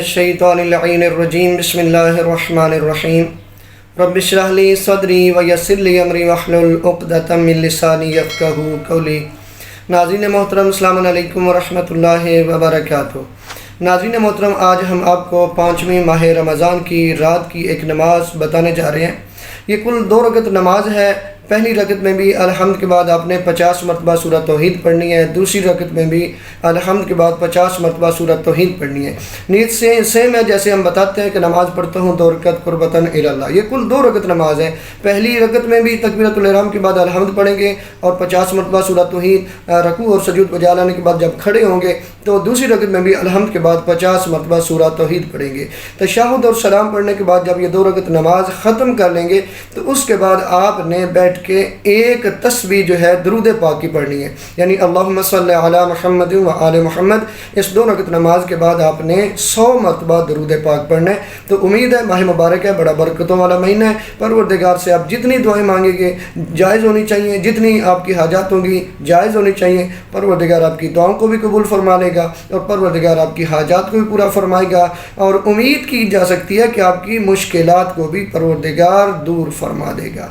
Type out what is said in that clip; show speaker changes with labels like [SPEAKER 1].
[SPEAKER 1] الشیطان اللعین الرجیم بسم اللہ الرحمن الرحیم رب اشرح لی صدری ویسر لی امری واحلل عقدۃ من لسانی یفقہوا قولی۔ ناظرین محترم السلام علیکم ورحمۃ اللہ وبرکاتہ۔ ناظرین محترم، آج ہم آپ کو 5ویں ماہ رمضان کی رات کی ایک نماز بتانے جا رہے ہیں۔ یہ کل 2 رکعت نماز ہے۔ پہلی رکعت میں بھی الحمد کے بعد آپ نے 50 مرتبہ سورہ توحید پڑھنی ہے، دوسری رکعت میں بھی الحمد کے بعد 50 مرتبہ سورہ توحید پڑھنی ہے۔ نیت سے سیم ہے جیسے ہم بتاتے ہیں کہ نماز پڑھتا ہوں 2 رکعت قربتاً الی اللہ۔ یہ کل 2 رکعت نماز ہے۔ پہلی رکعت میں بھی تکبیرۃ الاحرام کے بعد الحمد پڑھیں گے اور 50 مرتبہ سورہ توحید، رکوع اور سجود بجا لانے کے بعد جب کھڑے ہوں گے تو دوسری رکعت میں بھی الحمد کے بعد 50 مرتبہ سورہ توحید پڑھیں گے۔ تشہد اور سلام پڑھنے کے بعد جب یہ 2 رکعت نماز ختم کر لیں گے تو اس کے بعد آپ نے بیٹھ کے ایک تسبیح جو ہے درود پاک کی پڑھنی ہے، یعنی اللہم صلی علی محمد و آل محمد۔ اس 2 رکعت نماز کے بعد آپ نے 100 مرتبہ درود پاک پڑھنا ہے۔ تو امید ہے ماہ مبارک ہے، بڑا برکتوں والا مہینہ ہے۔ پروردگار سے آپ جتنی دعائیں مانگیں گے جائز ہونی چاہیے، جتنی آپ کی حاجات ہوں گی جائز ہونی چاہیے۔ پروردگار آپ کی دعاؤں کو بھی قبول فرما لے گا اور پروردگار آپ کی حاجات کو بھی پورا فرمائے گا، اور امید کی جا سکتی ہے کہ آپ کی مشکلات کو بھی پروردگار دور فرما دے گا۔